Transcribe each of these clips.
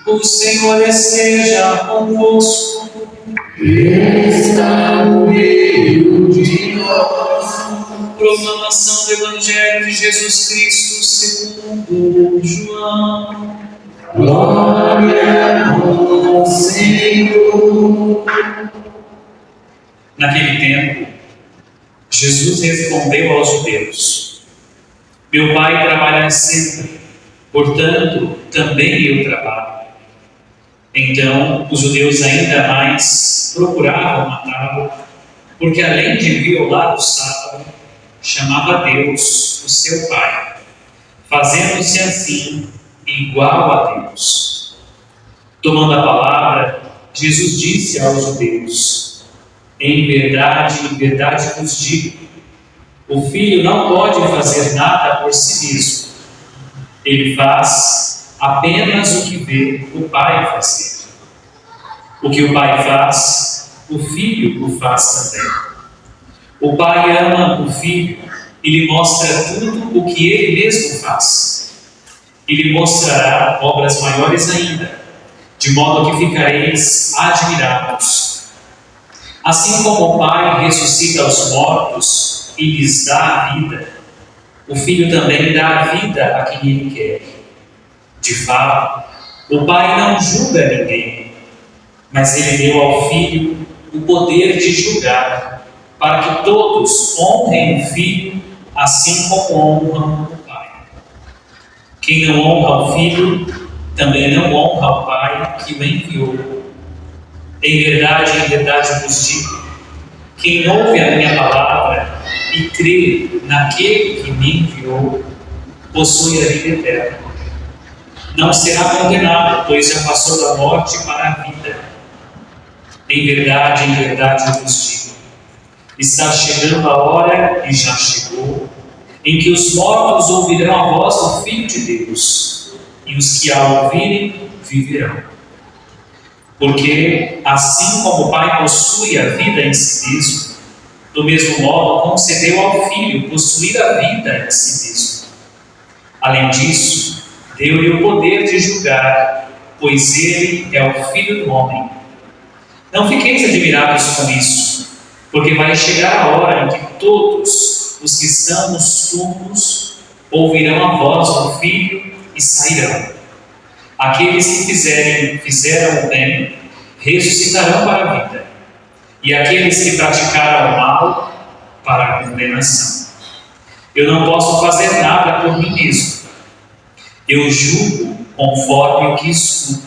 O Senhor esteja convosco. Ele está no meio de nós. Proclamação do Evangelho de Jesus Cristo segundo João. Glória ao Senhor. Naquele tempo, Jesus respondeu aos judeus: Meu Pai trabalha sempre, portanto, também eu trabalho. Então, os judeus ainda mais procuravam matá-lo, porque além de violar o sábado, chamava Deus o seu Pai, fazendo-se assim igual a Deus. Tomando a palavra, Jesus disse aos judeus: Em verdade vos digo, o Filho não pode fazer nada por si mesmo. Ele faz apenas o que vê o Pai fazer. O que o Pai faz, o Filho o faz também. O Pai ama o Filho e lhe mostra tudo o que ele mesmo faz. E lhe mostrará obras maiores ainda, de modo que ficareis admirados. Assim como o Pai ressuscita os mortos e lhes dá a vida, o Filho também dá a vida a quem ele quer. De fato, o Pai não julga ninguém, mas ele deu ao Filho o poder de julgar, para que todos honrem o Filho, assim como honram o Pai. Quem não honra o Filho, também não honra o Pai que o enviou. Em verdade vos digo, quem ouve a minha palavra e crê naquele que me enviou, possui a vida eterna. Não será condenado, pois já passou da morte para a vida. Em verdade vos digo, está chegando a hora, e já chegou, em que os mortos ouvirão a voz do Filho de Deus, e os que a ouvirem viverão. Porque, assim como o Pai possui a vida em si mesmo, do mesmo modo concedeu ao Filho possuir a vida em si mesmo. Além disso, deu-lhe o poder de julgar, pois ele é o Filho do Homem. Não fiqueis admirados com isso, porque vai chegar a hora em que todos os que estão nos túmulos ouvirão a voz do Filho e sairão. Aqueles que fizeram o bem ressuscitarão para a vida, e aqueles que praticaram o mal para a condenação. Eu não posso fazer nada por mim mesmo. Eu julgo conforme o que escuto,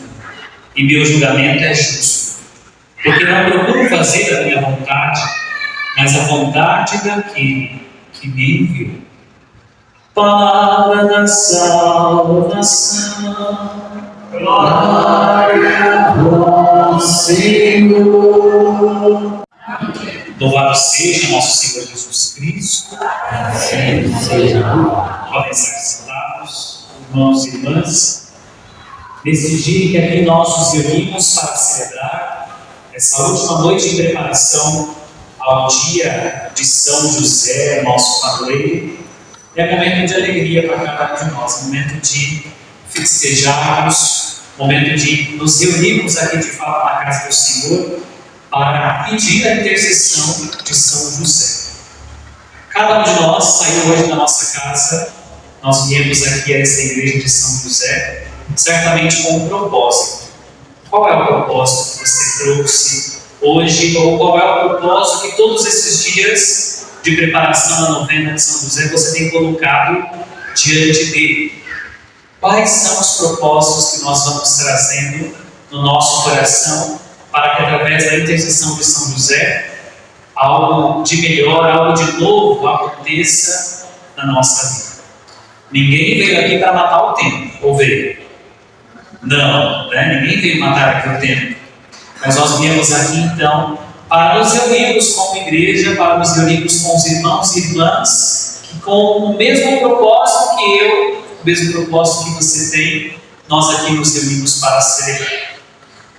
e meu julgamento é justo, porque não procuro fazer a minha vontade, mas a vontade daquele que me enviou. Palavra da salvação. Glória ao Senhor. Louvado seja nosso Senhor Jesus Cristo. Sempre seja. Podem estar sentados, irmãos e irmãs. Nesse dia que aqui nós nos reunimos para celebrar essa última noite de preparação ao dia de São José, nosso padroeiro, é momento de alegria para cada um de nós, momento de festejarmos, momento de nos reunirmos aqui de fato na casa do Senhor para pedir a intercessão de São José. Cada um de nós saiu hoje da nossa casa, nós viemos aqui a essa igreja de São José, certamente com um propósito. Qual é o propósito que você trouxe hoje, ou qual é o propósito que todos esses dias de preparação à novena de São José você tem colocado diante dele? Quais são os propósitos que nós vamos trazendo no nosso coração para que através da intercessão de São José algo de melhor, algo de novo aconteça na nossa vida? Ninguém veio aqui para matar o tempo, ou veio? Não, né? Ninguém veio matar aqui o tempo. Mas nós viemos aqui então para nos reunirmos como igreja, para nos reunirmos com os irmãos e irmãs que com o mesmo propósito que eu, o mesmo propósito que você tem, nós aqui nos reunimos para celebrar.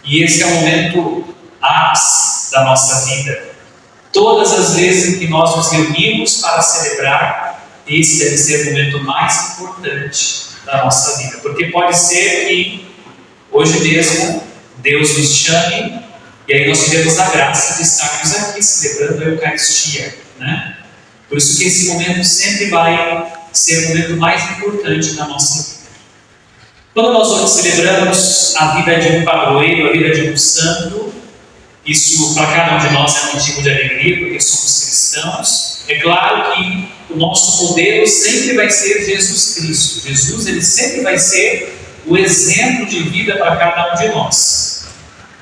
E esse é o momento ápice da nossa vida. Todas as vezes em que nós nos reunimos para celebrar, esse deve ser o momento mais importante da nossa vida. Porque pode ser que Hoje mesmo, Deus nos chame, e aí nós tivemos a graça de estarmos aqui celebrando a Eucaristia, né? Por isso que esse momento sempre vai ser o momento mais importante da nossa vida. Quando nós hoje celebramos a vida de um padroeiro, a vida de um santo, isso para cada um de nós é motivo de alegria, porque somos cristãos. É claro que o nosso modelo sempre vai ser Jesus Cristo. Jesus, ele sempre vai ser o exemplo de vida para cada um de nós.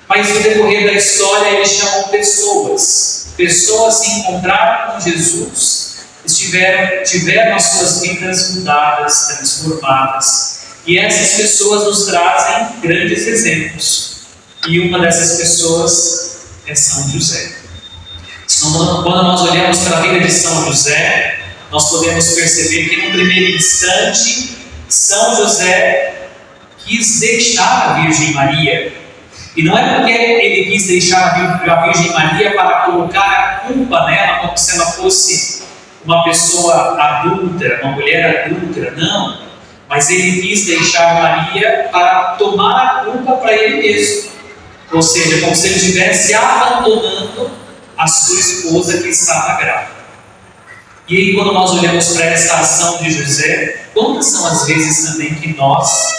Mas no decorrer da história, ele chamou pessoas que encontraram com Jesus, tiveram as suas vidas mudadas, transformadas. E essas pessoas nos trazem grandes exemplos. E uma dessas pessoas é São José. Quando nós olhamos para a vida de São José, nós podemos perceber que, no primeiro instante, São José quis deixar a Virgem Maria. E não é porque ele quis deixar a Virgem Maria para colocar a culpa nela, como se ela fosse uma pessoa adúltera, uma mulher adúltera, não. Mas ele quis deixar Maria para tomar a culpa para ele mesmo. Ou seja, como se ele estivesse abandonando a sua esposa que estava grávida. E aí, quando nós olhamos para essa ação de José, quantas são as vezes também que nós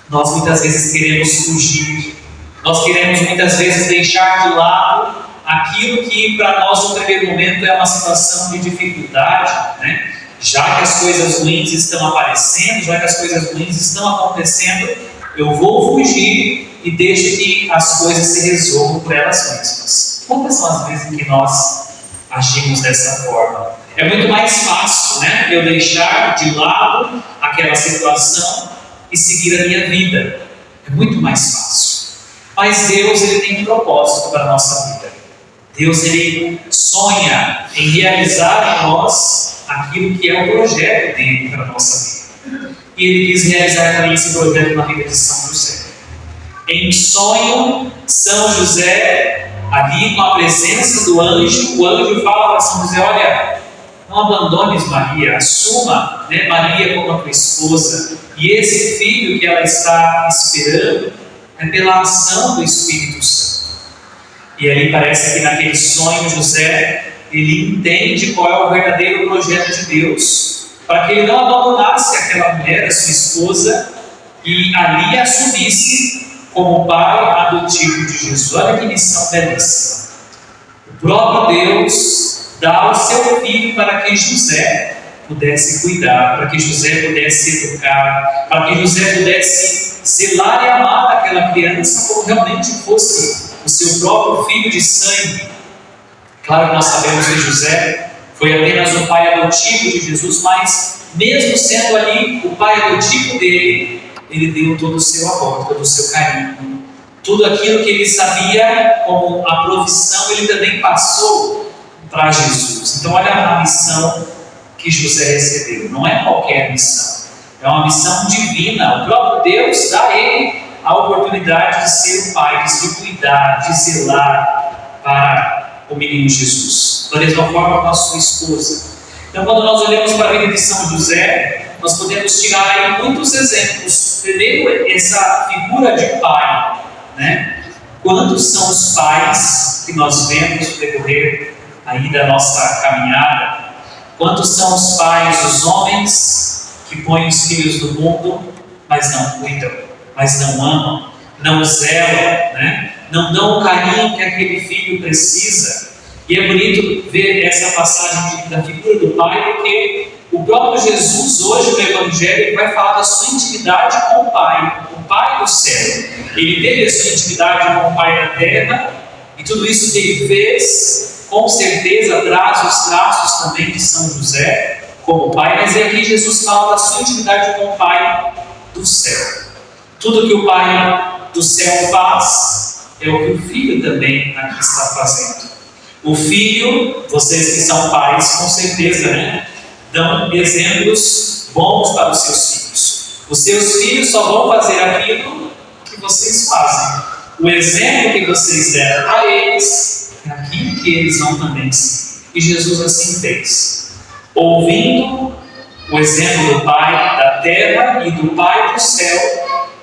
muitas vezes queremos fugir, nós queremos muitas vezes deixar de lado aquilo que para nós no primeiro momento é uma situação de dificuldade, né? Já que as coisas ruins estão aparecendo, já que as coisas ruins estão acontecendo, eu vou fugir e deixo que as coisas se resolvam por elas mesmas. Quantas são as vezes em que nós agimos dessa forma? É muito mais fácil, né, eu deixar de lado aquela situação e seguir a minha vida. É muito mais fácil. Mas Deus, ele tem um propósito para a nossa vida. Deus, ele sonha em realizar em nós aquilo que é o projeto dele para a nossa vida. E ele quis realizar também esse projeto na vida de São José. Em sonho, São José, ali com a presença do anjo, o anjo fala para São José: olha, não abandones Maria, assuma, né, Maria como a tua esposa, e esse filho que ela está esperando é pela ação do Espírito Santo. E aí parece que naquele sonho José, ele entende qual é o verdadeiro projeto de Deus, para que ele não abandonasse aquela mulher, a sua esposa, e ali assumisse como pai adotivo de Jesus. Olha que missão belíssima. O próprio Deus dá o seu filho para que José pudesse cuidar, para que José pudesse educar, para que José pudesse zelar e amar aquela criança como realmente fosse o seu próprio filho de sangue. Claro que nós sabemos que José foi apenas o pai adotivo de Jesus, mas mesmo sendo ali o pai adotivo dele, ele deu todo o seu amor, todo o seu carinho. Tudo aquilo que ele sabia como a provisão, ele também passou para Jesus. Então olha a missão que José recebeu. Não é qualquer missão. É uma missão divina. O próprio Deus dá a ele a oportunidade de ser o pai, de se cuidar, de zelar para o menino Jesus. Da mesma forma com a sua esposa. Então, quando nós olhamos para a vida de São José, nós podemos tirar aí muitos exemplos. Primeiro, essa figura de pai, né? Quantos são os pais que nós vemos no decorrer aí da nossa caminhada? Quantos são os pais, os homens, que põem os filhos no mundo, mas não cuidam, mas não amam, não zelam, né? Não dão o carinho que aquele filho precisa? E é bonito ver essa passagem da figura do pai, porque o próprio Jesus, hoje no Evangelho, ele vai falar da sua intimidade com o Pai do céu. Ele teve a sua intimidade com o Pai da terra, e tudo isso que ele fez, com certeza, traz os traços também de São José como pai, mas é aqui Jesus fala da sua intimidade com o Pai do céu. Tudo que o Pai do céu faz é o que o Filho também aqui está fazendo. O Filho, vocês que são pais, com certeza, né, dão exemplos bons para os seus filhos. Os seus filhos só vão fazer aquilo que vocês fazem. O exemplo que vocês deram a eles é aquilo que eles vão também seguir. E Jesus assim fez. Ouvindo o exemplo do Pai da terra e do Pai do céu,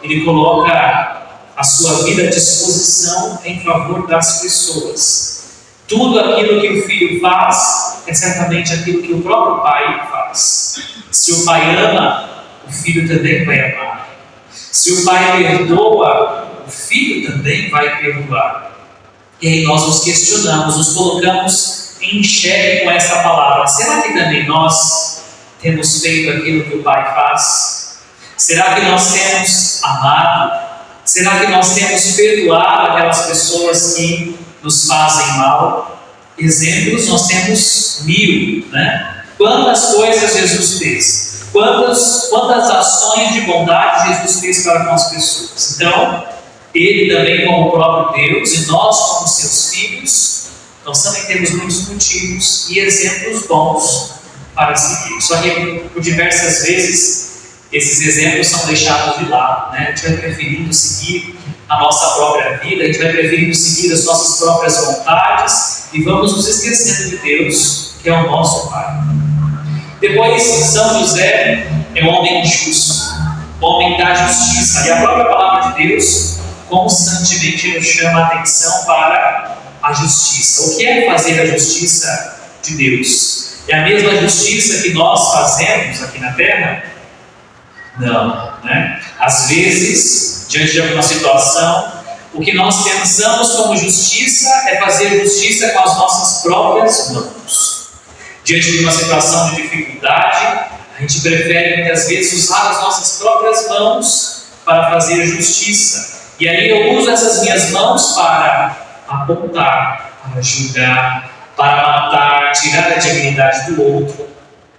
ele coloca a sua vida à disposição em favor das pessoas. Tudo aquilo que o filho faz é certamente aquilo que o próprio pai faz. Se o pai ama, o filho também vai amar. Se o pai perdoa, o filho também vai perdoar. E aí nós nos questionamos, nos colocamos em xeque com essa palavra. Será que também nós temos feito aquilo que o pai faz? Será que nós temos amado? Será que nós temos perdoado aquelas pessoas que nos fazem mal? Exemplos nós temos 1000, né? Quantas coisas Jesus fez? Quantas ações de bondade Jesus fez para com as pessoas? Então, Ele também como o próprio Deus e nós como seus filhos, nós também temos muitos motivos e exemplos bons para seguir. Só que por diversas vezes esses exemplos são deixados de lado, né? A gente vai preferindo seguir a nossa própria vida, a gente vai preferindo seguir as nossas próprias vontades e vamos nos esquecendo de Deus, que é o nosso Pai. Depois, São José é um homem justo, homem da justiça, e a própria palavra de Deus constantemente nos chama a atenção para a justiça. O que é fazer a justiça de Deus? É a mesma justiça que nós fazemos aqui na Terra? Não, né? Às vezes, diante de alguma situação, o que nós pensamos como justiça é fazer justiça com as nossas próprias mãos. Diante de uma situação de dificuldade, a gente prefere muitas vezes usar as nossas próprias mãos para fazer justiça. E aí eu uso essas minhas mãos para apontar, para julgar, para matar, tirar a dignidade do outro.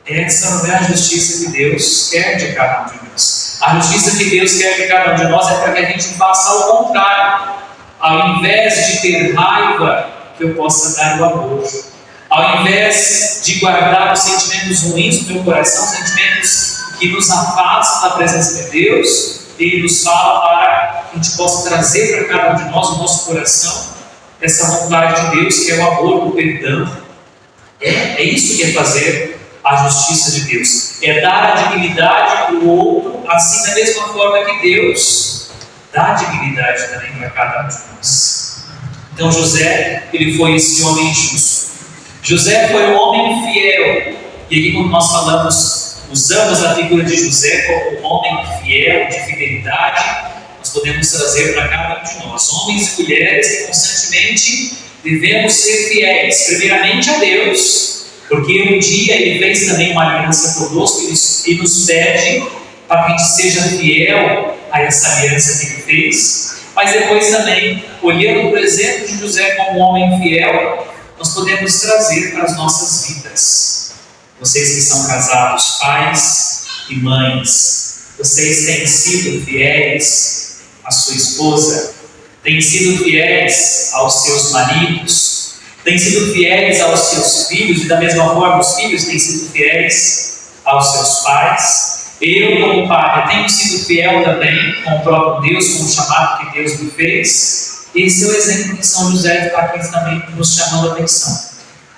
Essa não é a justiça que Deus quer de cada um de nós. A justiça que Deus quer de cada um de nós é para que a gente faça o contrário. Ao invés de ter raiva, que eu possa dar o amor. Ao invés de guardar os sentimentos ruins no meu coração, sentimentos que nos afastam da presença de Deus, Ele nos fala para que a gente possa trazer para cada um de nós, o nosso coração, essa vontade de Deus, que é o amor, o perdão. É isso que é fazer a justiça de Deus. É dar a dignidade para o outro, assim da mesma forma que Deus dá dignidade também para cada um de nós. Então José, ele foi esse homem justo. José foi um homem fiel. E aqui quando nós falamos, usamos a figura de José como um homem fiel, de fidelidade, nós podemos trazer para cada um de nós, homens e mulheres que constantemente devemos ser fiéis, primeiramente a Deus, porque um dia Ele fez também uma aliança conosco e nos pede para que a gente seja fiel a essa aliança que Ele fez, mas depois também, olhando para o exemplo de José como um homem fiel, nós podemos trazer para as nossas vidas. Vocês que são casados, pais e mães, vocês têm sido fiéis à sua esposa, têm sido fiéis aos seus maridos, têm sido fiéis aos seus filhos, e da mesma forma os filhos têm sido fiéis aos seus pais. Eu, como pai, tenho sido fiel também com o próprio Deus, com o chamado que Deus me fez. Esse é o exemplo que São José está aqui também nos chamando a atenção.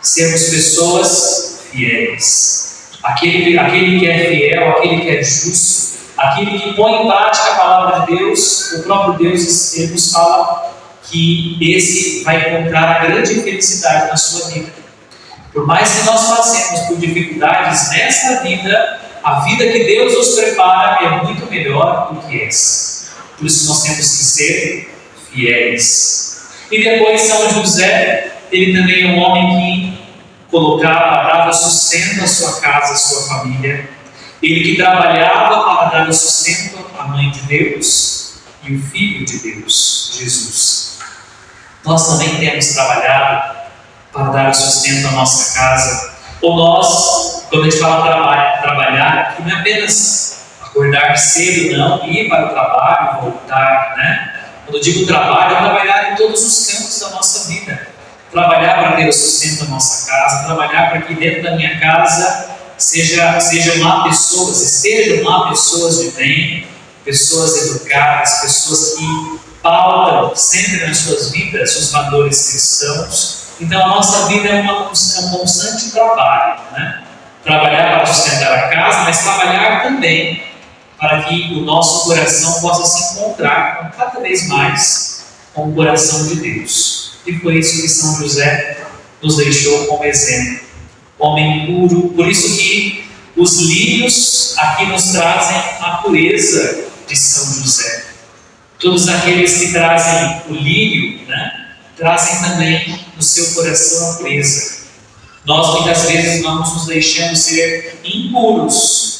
Sermos pessoas fiéis. Aquele que é fiel, aquele que é justo, aquele que põe em prática a palavra de Deus, o próprio Deus ele nos fala que esse vai encontrar a grande felicidade na sua vida. Por mais que nós passemos por dificuldades nesta vida, a vida que Deus nos prepara é muito melhor do que essa. Por isso nós temos que ser fiéis. E depois São José, ele também é um homem que dava sustento à sua casa, à sua família. Ele que trabalhava para dar o sustento à Mãe de Deus e o Filho de Deus, Jesus. Nós também temos trabalhado para dar o sustento à nossa casa. Ou nós, quando a gente fala trabalhar, não é apenas acordar cedo, não, ir para o trabalho e voltar, né? Quando eu digo trabalho, é trabalhar em todos os campos da nossa vida. Trabalhar para ter o sustento da nossa casa, trabalhar para que dentro da minha casa estejam lá pessoas de bem, pessoas educadas, pessoas que pautam sempre nas suas vidas os valores cristãos. Então a nossa vida é um constante trabalho, né? Trabalhar para sustentar a casa, mas trabalhar também para que o nosso coração possa se encontrar cada vez mais com o coração de Deus. E foi isso que São José nos deixou como exemplo. Homem puro, por isso que os lírios aqui nos trazem a pureza de São José. Todos aqueles que trazem o lírio, trazem também no seu coração a pureza. Nós muitas vezes vamos nos deixando ser impuros.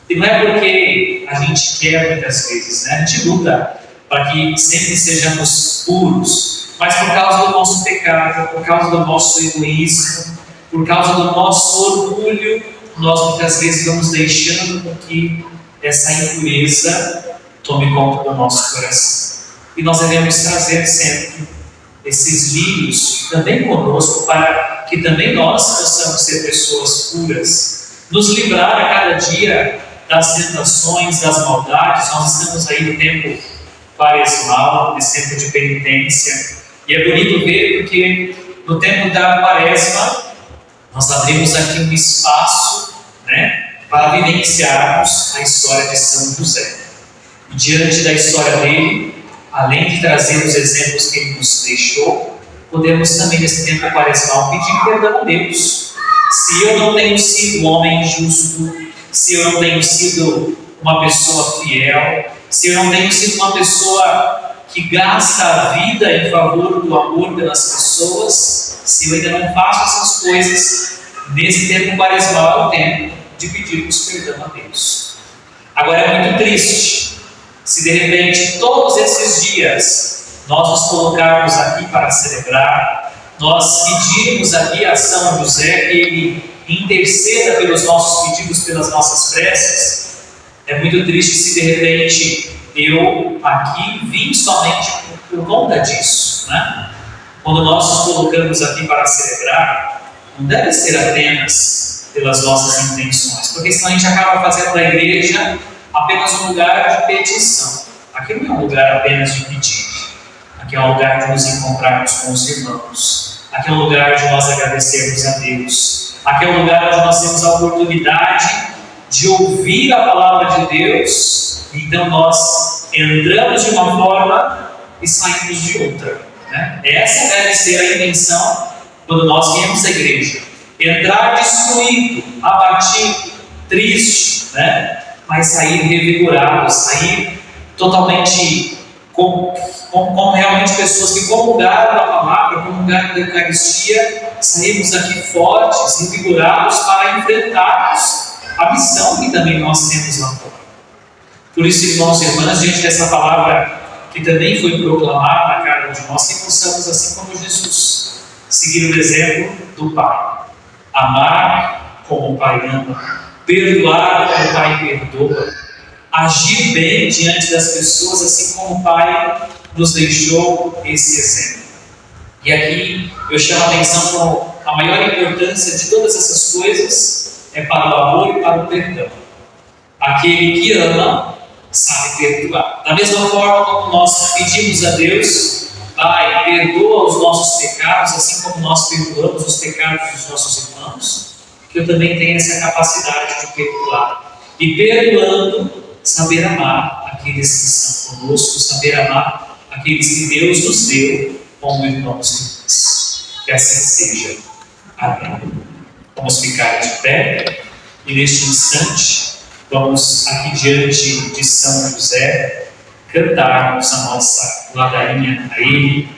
E não é porque a gente quer muitas vezes, a gente luta para que sempre sejamos puros, mas por causa do nosso pecado, por causa do nosso egoísmo, por causa do nosso orgulho, nós muitas vezes vamos deixando com que essa impureza tome conta do nosso coração. E nós devemos trazer sempre esses lírios também conosco, para que também nós possamos ser pessoas puras, nos livrar a cada dia das tentações, das maldades. Nós estamos aí no tempo quaresmal, nesse tempo de penitência, e é bonito ver porque no tempo da quaresma nós abrimos aqui um espaço para vivenciarmos a história de São José. E diante da história dele, além de trazer os exemplos que ele nos deixou, podemos também nesse tempo quaresmal pedir perdão a Deus. Se eu não tenho sido um homem justo, se eu não tenho sido uma pessoa fiel, se eu não tenho sido uma pessoa que gasta a vida em favor do amor pelas pessoas, se eu ainda não faço essas coisas, nesse tempo quaresmal é o tempo de pedirmos perdão a Deus. Agora é muito triste se de repente todos esses dias nós nos colocarmos aqui para celebrar, nós pedirmos aqui a São José que ele interceda pelos nossos pedidos, pelas nossas preces. É muito triste se de repente eu aqui vim somente por conta disso, Quando nós nos colocamos aqui para celebrar, não deve ser apenas pelas nossas intenções, porque senão a gente acaba fazendo da igreja apenas um lugar de petição. Aqui não é um lugar apenas de pedir, aqui é um lugar de nos encontrarmos com os irmãos, aqui é um lugar de nós agradecermos a Deus, aqui é um lugar onde nós temos a oportunidade de ouvir a palavra de Deus. Então nós entramos de uma forma e saímos de outra, Essa deve ser a intenção quando nós viemos à igreja: entrar destruído, abatido, triste, mas sair revigorado, sair totalmente como realmente pessoas que comungaram da palavra, comungaram da Eucaristia. Saímos aqui fortes, revigorados para enfrentarmos a missão que também nós temos lá fora. Por isso, irmãos e irmãs, diante dessa palavra que também foi proclamada a cada um de nós, que possamos, assim como Jesus, seguir o exemplo do Pai. Amar como o Pai ama, perdoar como o Pai perdoa, agir bem diante das pessoas, assim como o Pai nos deixou esse exemplo. E aqui eu chamo a atenção para a maior importância de todas essas coisas é para o amor e para o perdão. Aquele que ama sabe perdoar. Da mesma forma como nós pedimos a Deus: Pai, perdoa os nossos pecados, assim como nós perdoamos os pecados dos nossos irmãos, que eu também tenho essa capacidade de perdoar. E perdoando, saber amar aqueles que estão conosco, saber amar aqueles que Deus nos deu como irmãos e irmãs. Que assim seja. Amém. Vamos ficar de pé e neste instante vamos aqui diante de São José cantarmos a nossa ladainha a Ele.